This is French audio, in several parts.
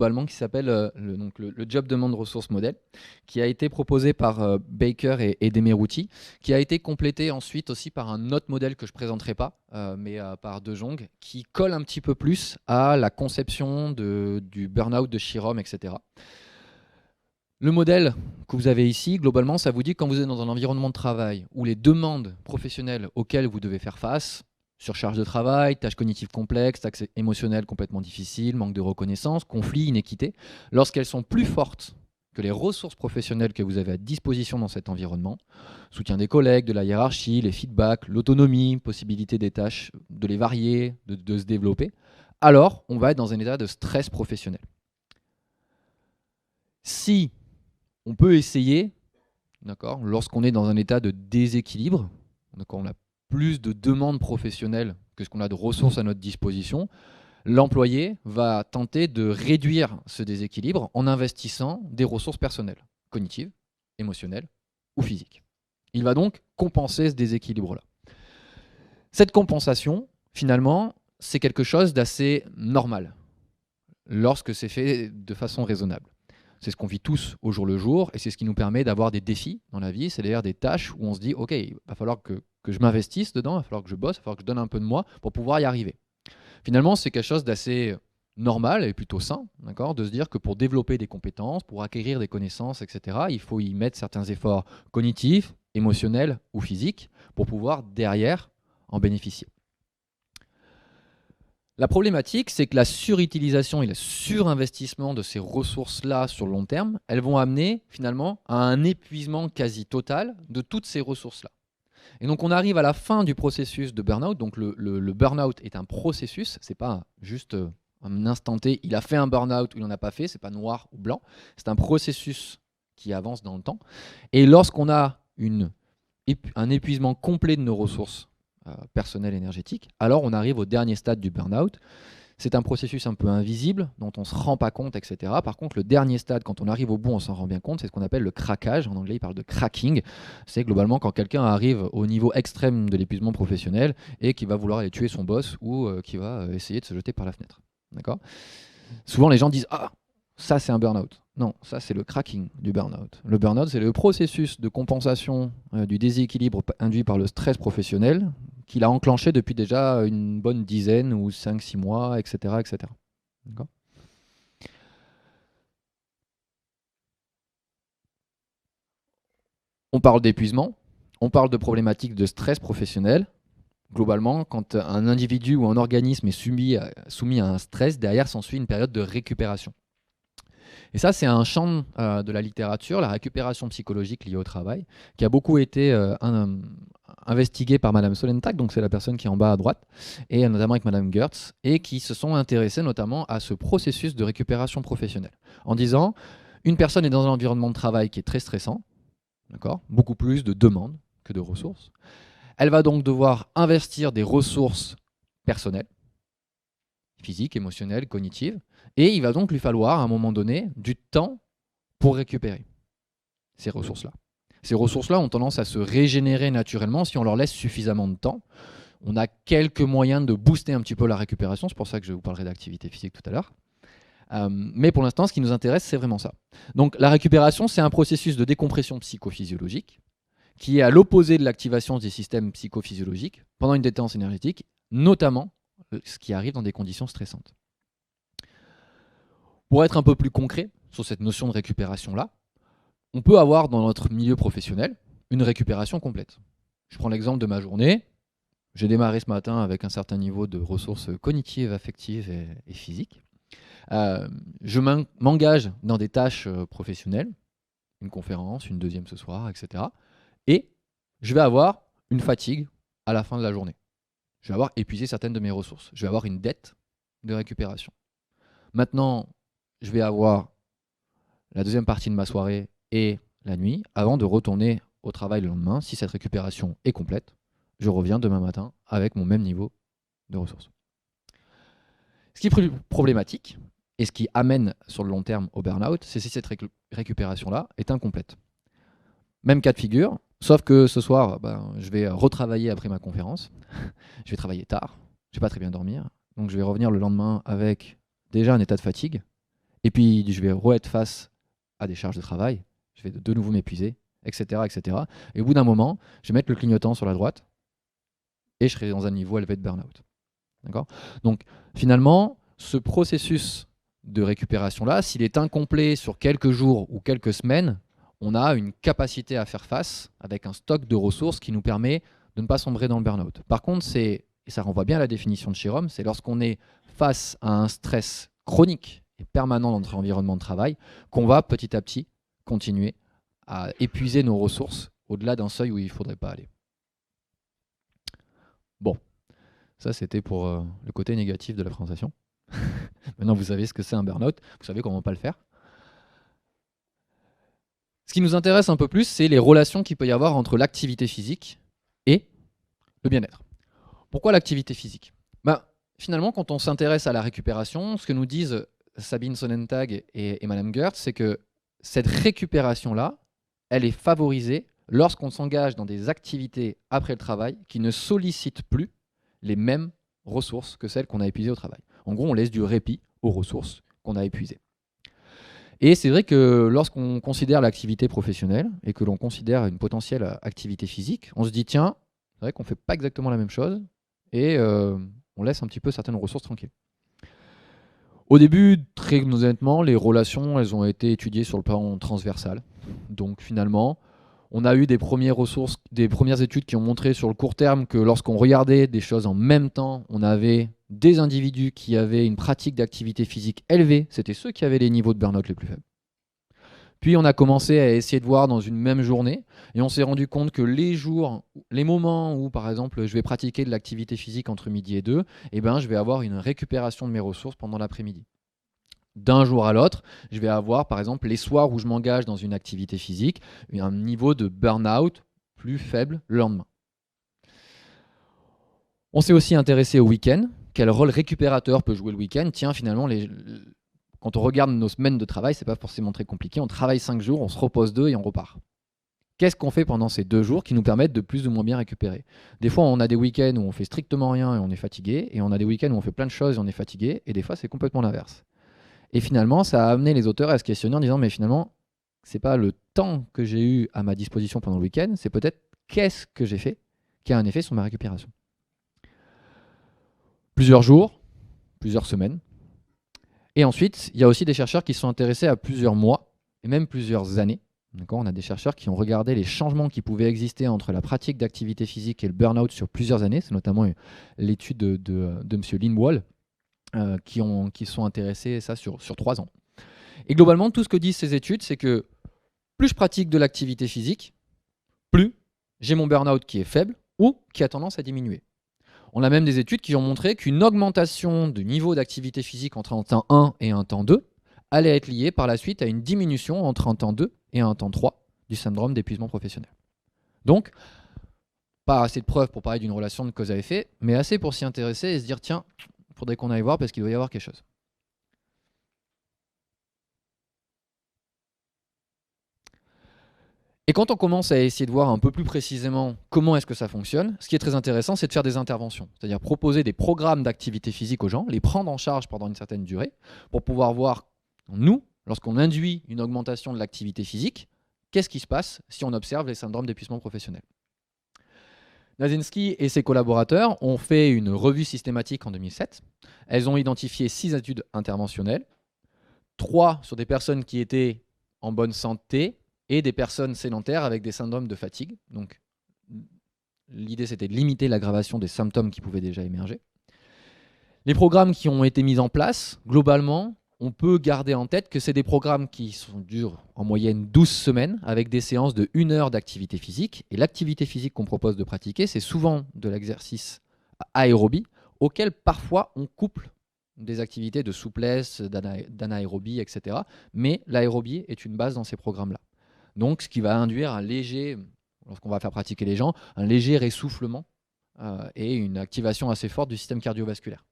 globalement qui s'appelle le Job Demand Resource Model, qui a été proposé par Baker et Demirrouti, qui a été complété ensuite aussi par un autre modèle que je ne présenterai pas, mais par De Jong, qui colle un petit peu plus à la conception du burn-out de Chirom, etc. Le modèle que vous avez ici, globalement, ça vous dit que quand vous êtes dans un environnement de travail où les demandes professionnelles auxquelles vous devez faire face, surcharge de travail, tâches cognitives complexes, tâches émotionnelles complètement difficiles, manque de reconnaissance, conflits, inéquité, lorsqu'elles sont plus fortes que les ressources professionnelles que vous avez à disposition dans cet environnement, soutien des collègues, de la hiérarchie, les feedbacks, l'autonomie, possibilité des tâches de les varier, de se développer, alors on va être dans un état de stress professionnel. Si on peut essayer, d'accord, lorsqu'on est dans un état de déséquilibre, on a plus de demandes professionnelles que ce qu'on a de ressources à notre disposition, l'employé va tenter de réduire ce déséquilibre en investissant des ressources personnelles, cognitives, émotionnelles ou physiques. Il va donc compenser ce déséquilibre-là. Cette compensation, finalement, c'est quelque chose d'assez normal lorsque c'est fait de façon raisonnable. C'est ce qu'on vit tous au jour le jour et c'est ce qui nous permet d'avoir des défis dans la vie, c'est-à-dire des tâches où on se dit « Ok, il va falloir que je m'investisse dedans, il va falloir que je bosse, il va falloir que je donne un peu de moi pour pouvoir y arriver. » Finalement, c'est quelque chose d'assez normal et plutôt sain, d'accord, de se dire que pour développer des compétences, pour acquérir des connaissances, etc., il faut y mettre certains efforts cognitifs, émotionnels ou physiques pour pouvoir derrière en bénéficier. La problématique, c'est que la surutilisation et le surinvestissement de ces ressources-là sur le long terme, elles vont amener finalement à un épuisement quasi total de toutes ces ressources-là. Et donc on arrive à la fin du processus de burn-out. Donc le burn-out est un processus, c'est pas juste un instant T, il a fait un burn-out ou il n'en a pas fait, c'est pas noir ou blanc, c'est un processus qui avance dans le temps. Et lorsqu'on a un épuisement complet de nos ressources personnelles énergétiques, alors on arrive au dernier stade du burn-out. C'est un processus un peu invisible, dont on ne se rend pas compte, etc. Par contre, le dernier stade, quand on arrive au bout, on s'en rend bien compte, c'est ce qu'on appelle le craquage. En anglais, il parle de cracking. C'est globalement quand quelqu'un arrive au niveau extrême de l'épuisement professionnel et qui va vouloir aller tuer son boss ou qui va essayer de se jeter par la fenêtre. D'accord ? Souvent, les gens disent « Ah, ça c'est un burn-out ». Non, ça c'est le cracking du burn-out. Le burn-out, c'est le processus de compensation du déséquilibre induit par le stress professionnel qu'il a enclenché depuis déjà une bonne dizaine ou 5-6 mois, etc. etc. D'accord ? On parle d'épuisement, on parle de problématiques de stress professionnel. Globalement, quand un individu ou un organisme est soumis à un stress, derrière s'ensuit une période de récupération. Et ça, c'est un champ de la littérature, la récupération psychologique liée au travail, qui a beaucoup été investigué par Madame Solentag, donc c'est la personne qui est en bas à droite, et notamment avec Madame Gertz, et qui se sont intéressés notamment à ce processus de récupération professionnelle, en disant, une personne est dans un environnement de travail qui est très stressant, d'accord, beaucoup plus de demandes que de ressources. Elle va donc devoir investir des ressources personnelles, physiques, émotionnelles, cognitives, et il va donc lui falloir à un moment donné du temps pour récupérer ces ressources-là. Ces ressources-là ont tendance à se régénérer naturellement si on leur laisse suffisamment de temps. On a quelques moyens de booster un petit peu la récupération, c'est pour ça que je vous parlerai d'activité physique tout à l'heure. Mais pour l'instant, ce qui nous intéresse, c'est vraiment ça. Donc la récupération, c'est un processus de décompression psychophysiologique qui est à l'opposé de l'activation des systèmes psychophysiologiques pendant une détente énergétique, notamment ce qui arrive dans des conditions stressantes. Pour être un peu plus concret sur cette notion de récupération-là, on peut avoir dans notre milieu professionnel une récupération complète. Je prends l'exemple de ma journée. J'ai démarré ce matin avec un certain niveau de ressources cognitives, affectives et physiques. Je m'engage dans des tâches professionnelles, une conférence, une deuxième ce soir, etc. Et je vais avoir une fatigue à la fin de la journée. Je vais avoir épuisé certaines de mes ressources. Je vais avoir une dette de récupération. Maintenant, je vais avoir la deuxième partie de ma soirée et la nuit avant de retourner au travail le lendemain. Si cette récupération est complète, je reviens demain matin avec mon même niveau de ressources. Ce qui est plus problématique et ce qui amène sur le long terme au burn-out, c'est si cette récupération-là est incomplète. Même cas de figure, sauf que ce soir, je vais retravailler après ma conférence. Je vais travailler tard, je ne vais pas très bien dormir. Donc je vais revenir le lendemain avec déjà un état de fatigue Et puis je vais re-être face à des charges de travail, je vais de nouveau m'épuiser, etc., etc. Et au bout d'un moment, je vais mettre le clignotant sur la droite et je serai dans un niveau élevé de burn-out. D'accord ? Donc finalement, ce processus de récupération-là, s'il est incomplet sur quelques jours ou quelques semaines, on a une capacité à faire face avec un stock de ressources qui nous permet de ne pas sombrer dans le burn-out. Par contre, et ça renvoie bien à la définition de Chirom, c'est lorsqu'on est face à un stress chronique et permanent dans notre environnement de travail qu'on va petit à petit continuer à épuiser nos ressources au-delà d'un seuil où il ne faudrait pas aller. Bon, ça c'était pour le côté négatif de la présentation. Maintenant vous savez ce que c'est un burn-out, vous savez comment pas le faire. Ce qui nous intéresse un peu plus, c'est les relations qu'il peut y avoir entre l'activité physique et le bien-être. Pourquoi l'activité physique ? Finalement, quand on s'intéresse à la récupération, ce que nous disent Sabine Sonnentag et Madame Goertz, c'est que cette récupération-là, elle est favorisée lorsqu'on s'engage dans des activités après le travail qui ne sollicitent plus les mêmes ressources que celles qu'on a épuisées au travail. En gros, on laisse du répit aux ressources qu'on a épuisées. Et c'est vrai que lorsqu'on considère l'activité professionnelle et que l'on considère une potentielle activité physique, on se dit tiens, c'est vrai qu'on ne fait pas exactement la même chose et on laisse un petit peu certaines ressources tranquilles. Au début, très honnêtement, les relations, elles ont été étudiées sur le plan transversal. Donc finalement, on a eu des premières ressources, des premières études qui ont montré sur le court terme que lorsqu'on regardait des choses en même temps, on avait des individus qui avaient une pratique d'activité physique élevée, c'était ceux qui avaient les niveaux de burn-out les plus faibles. Puis on a commencé à essayer de voir dans une même journée et on s'est rendu compte que les moments où par exemple je vais pratiquer de l'activité physique entre midi et 2, je vais avoir une récupération de mes ressources pendant l'après-midi. D'un jour à l'autre, je vais avoir par exemple les soirs où je m'engage dans une activité physique, un niveau de burn-out plus faible le lendemain. On s'est aussi intéressé au week-end. Quel rôle récupérateur peut jouer le week-end ? Tiens, finalement, quand on regarde nos semaines de travail, c'est pas forcément très compliqué. On travaille 5 jours, on se repose 2 et on repart. Qu'est-ce qu'on fait pendant ces 2 jours qui nous permettent de plus ou moins bien récupérer ? Des fois, on a des week-ends où on fait strictement rien et on est fatigué, et on a des week-ends où on fait plein de choses et on est fatigué, et des fois, c'est complètement l'inverse. Et finalement, ça a amené les auteurs à se questionner en disant, mais finalement, c'est pas le temps que j'ai eu à ma disposition pendant le week-end, c'est peut-être qu'est-ce que j'ai fait qui a un effet sur ma récupération. Plusieurs jours, plusieurs semaines. Et ensuite, il y a aussi des chercheurs qui se sont intéressés à plusieurs mois et même plusieurs années. On a des chercheurs qui ont regardé les changements qui pouvaient exister entre la pratique d'activité physique et le burn-out sur plusieurs années. C'est notamment l'étude de M. Lindwall qui sont intéressés ça sur 3 ans. Et globalement, tout ce que disent ces études, c'est que plus je pratique de l'activité physique, plus j'ai mon burn-out qui est faible ou qui a tendance à diminuer. On a même des études qui ont montré qu'une augmentation du niveau d'activité physique entre un temps 1 et un temps 2 allait être liée par la suite à une diminution entre un temps 2 et un temps 3 du syndrome d'épuisement professionnel. Donc, pas assez de preuves pour parler d'une relation de cause à effet, mais assez pour s'y intéresser et se dire tiens, il faudrait qu'on aille voir parce qu'il doit y avoir quelque chose. Et quand on commence à essayer de voir un peu plus précisément comment est-ce que ça fonctionne, ce qui est très intéressant, c'est de faire des interventions. C'est-à-dire proposer des programmes d'activité physique aux gens, les prendre en charge pendant une certaine durée, pour pouvoir voir, nous, lorsqu'on induit une augmentation de l'activité physique, qu'est-ce qui se passe si on observe les syndromes d'épuisement professionnel. Nazinski et ses collaborateurs ont fait une revue systématique en 2007. Elles ont identifié 6 études interventionnelles, 3 sur des personnes qui étaient en bonne santé, et des personnes sédentaires avec des syndromes de fatigue. Donc, l'idée, c'était de limiter l'aggravation des symptômes qui pouvaient déjà émerger. Les programmes qui ont été mis en place, globalement, on peut garder en tête que c'est des programmes qui durent en moyenne 12 semaines, avec des séances de 1 heure d'activité physique. Et l'activité physique qu'on propose de pratiquer, c'est souvent de l'exercice aérobie, auquel parfois on couple des activités de souplesse, d'anaérobie, etc. Mais l'aérobie est une base dans ces programmes-là. Donc, ce qui va induire un léger, lorsqu'on va faire pratiquer les gens, un léger essoufflement et une activation assez forte du système cardiovasculaire.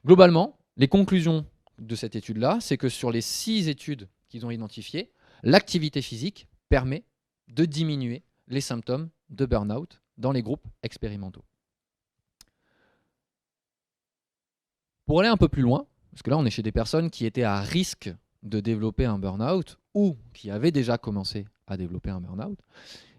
Globalement, les conclusions de cette étude-là, c'est que sur les 6 études qu'ils ont identifiées, l'activité physique permet de diminuer les symptômes de burn-out dans les groupes expérimentaux. Pour aller un peu plus loin, parce que là on est chez des personnes qui étaient à risque de développer un burn-out ou qui avaient déjà commencé à développer un burn-out.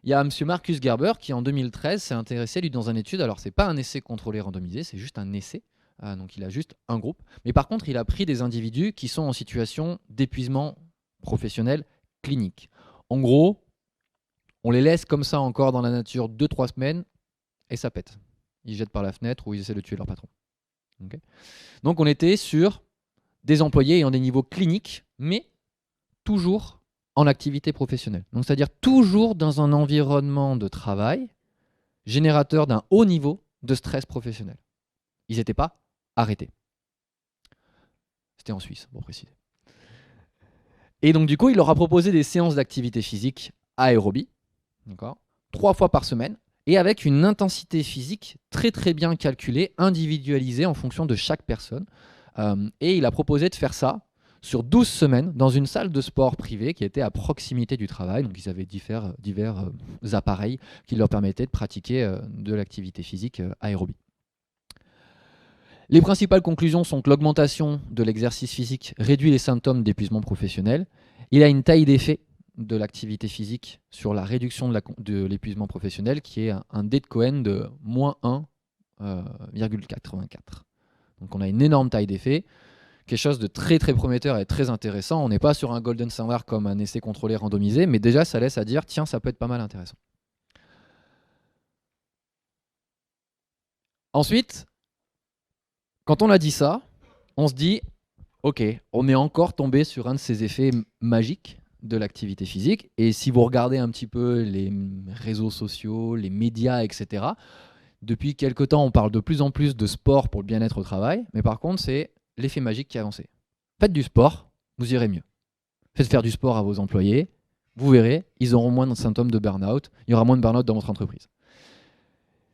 Il y a M. Marcus Gerber qui en 2013 s'est intéressé lui dans une étude, alors c'est pas un essai contrôlé randomisé, c'est juste un essai, donc il a juste un groupe, mais par contre il a pris des individus qui sont en situation d'épuisement professionnel clinique. En gros, on les laisse comme ça encore dans la nature 2-3 semaines et ça pète. Ils jettent par la fenêtre ou ils essaient de tuer leur patron. Okay. Donc on était sur des employés ayant des niveaux cliniques, mais toujours en activité professionnelle. Donc c'est-à-dire toujours dans un environnement de travail générateur d'un haut niveau de stress professionnel. Ils n'étaient pas arrêtés. C'était en Suisse, pour préciser. Et donc du coup, il leur a proposé des séances d'activité physique aérobie, 3 fois par semaine, et avec une intensité physique très très bien calculée, individualisée en fonction de chaque personne. Et il a proposé de faire ça sur 12 semaines dans une salle de sport privée qui était à proximité du travail. Donc ils avaient divers appareils qui leur permettaient de pratiquer de l'activité physique aérobie. Les principales conclusions sont que l'augmentation de l'exercice physique réduit les symptômes d'épuisement professionnel. Il a une taille d'effet de l'activité physique sur la réduction de l'épuisement professionnel qui est un D de Cohen de moins 1,84. Donc on a une énorme taille d'effet, quelque chose de très très prometteur et très intéressant. On n'est pas sur un golden standard comme un essai contrôlé randomisé, mais déjà ça laisse à dire tiens, ça peut être pas mal intéressant. Ensuite, quand on a dit ça, on se dit ok, on est encore tombé sur un de ces effets magiques de l'activité physique. Et si vous regardez un petit peu les réseaux sociaux, les médias, etc., depuis quelque temps, on parle de plus en plus de sport pour le bien-être au travail. Mais par contre, c'est l'effet magique qui est avancé. Faites du sport, vous irez mieux. Faites faire du sport à vos employés, vous verrez, ils auront moins de symptômes de burn-out. Il y aura moins de burn-out dans votre entreprise.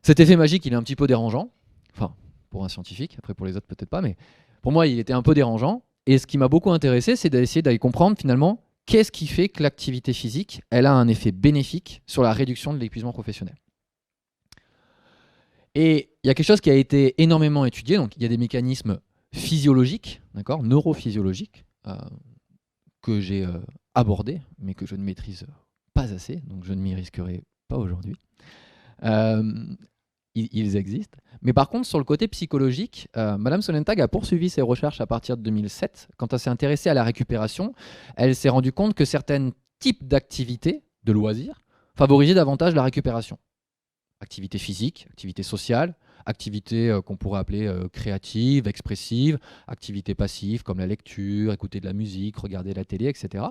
Cet effet magique, il est un petit peu dérangeant. Enfin, pour un scientifique, après pour les autres peut-être pas, mais pour moi, il était un peu dérangeant. Et ce qui m'a beaucoup intéressé, c'est d'essayer d'aller comprendre finalement qu'est-ce qui fait que l'activité physique, elle a un effet bénéfique sur la réduction de l'épuisement professionnel. Et il y a quelque chose qui a été énormément étudié, donc il y a des mécanismes physiologiques, neurophysiologiques, que j'ai abordés, mais que je ne maîtrise pas assez, donc je ne m'y risquerai pas aujourd'hui. Ils existent. Mais par contre, sur le côté psychologique, Madame Solentag a poursuivi ses recherches à partir de 2007. Quand elle s'est intéressée à la récupération, elle s'est rendue compte que certains types d'activités, de loisirs, favorisaient davantage la récupération. Activité physique, activité sociale, activité qu'on pourrait appeler créative, expressive, activité passive comme la lecture, écouter de la musique, regarder la télé, etc.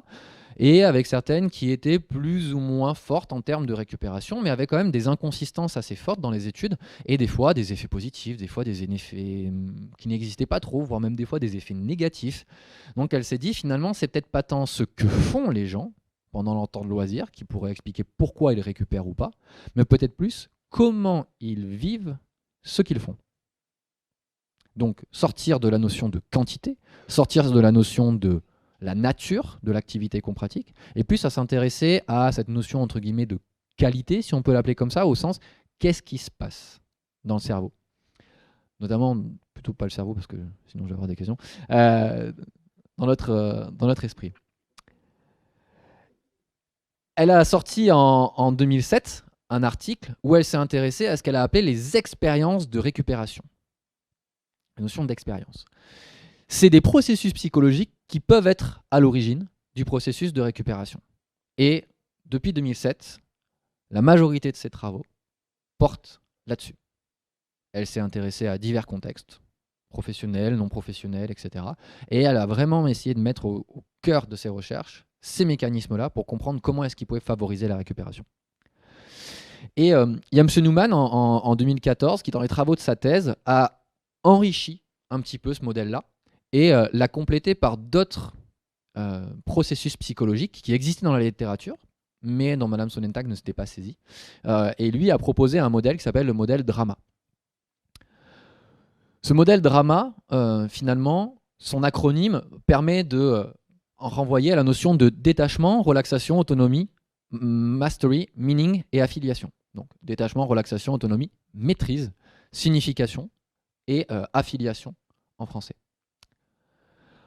Et avec certaines qui étaient plus ou moins fortes en termes de récupération, mais avec quand même des inconsistances assez fortes dans les études, et des fois des effets positifs, des fois des effets qui n'existaient pas trop, voire même des fois des effets négatifs. Donc elle s'est dit finalement c'est peut-être pas tant ce que font les gens pendant leur temps de loisir, qui pourrait expliquer pourquoi ils récupèrent ou pas, mais peut-être plus comment ils vivent ce qu'ils font. Donc sortir de la notion de quantité, sortir de la notion de la nature de l'activité qu'on pratique, et plus à s'intéresser à cette notion entre guillemets de qualité, si on peut l'appeler comme ça, au sens qu'est-ce qui se passe dans le cerveau. Notamment, plutôt pas le cerveau, parce que sinon je vais avoir des questions, dans notre esprit. Elle a sorti en 2007 un article où elle s'est intéressée à ce qu'elle a appelé les expériences de récupération. La notion d'expérience. C'est des processus psychologiques qui peuvent être à l'origine du processus de récupération. Et depuis 2007, la majorité de ses travaux portent là-dessus. Elle s'est intéressée à divers contextes, professionnels, non professionnels, etc. Et elle a vraiment essayé de mettre au cœur de ses recherches ces mécanismes-là pour comprendre comment est-ce qu'ils pouvaient favoriser la récupération. Et il y a M. Newman en 2014 qui, dans les travaux de sa thèse, a enrichi un petit peu ce modèle-là et l'a complété par d'autres processus psychologiques qui existaient dans la littérature, mais dont Mme Solentag ne s'était pas saisie. Et lui a proposé un modèle qui s'appelle le modèle DRAMA. Ce modèle DRAMA, finalement, son acronyme permet de renvoyer à la notion de détachement, relaxation, autonomie, mastery, meaning et affiliation. Donc détachement, relaxation, autonomie, maîtrise, signification et affiliation en français.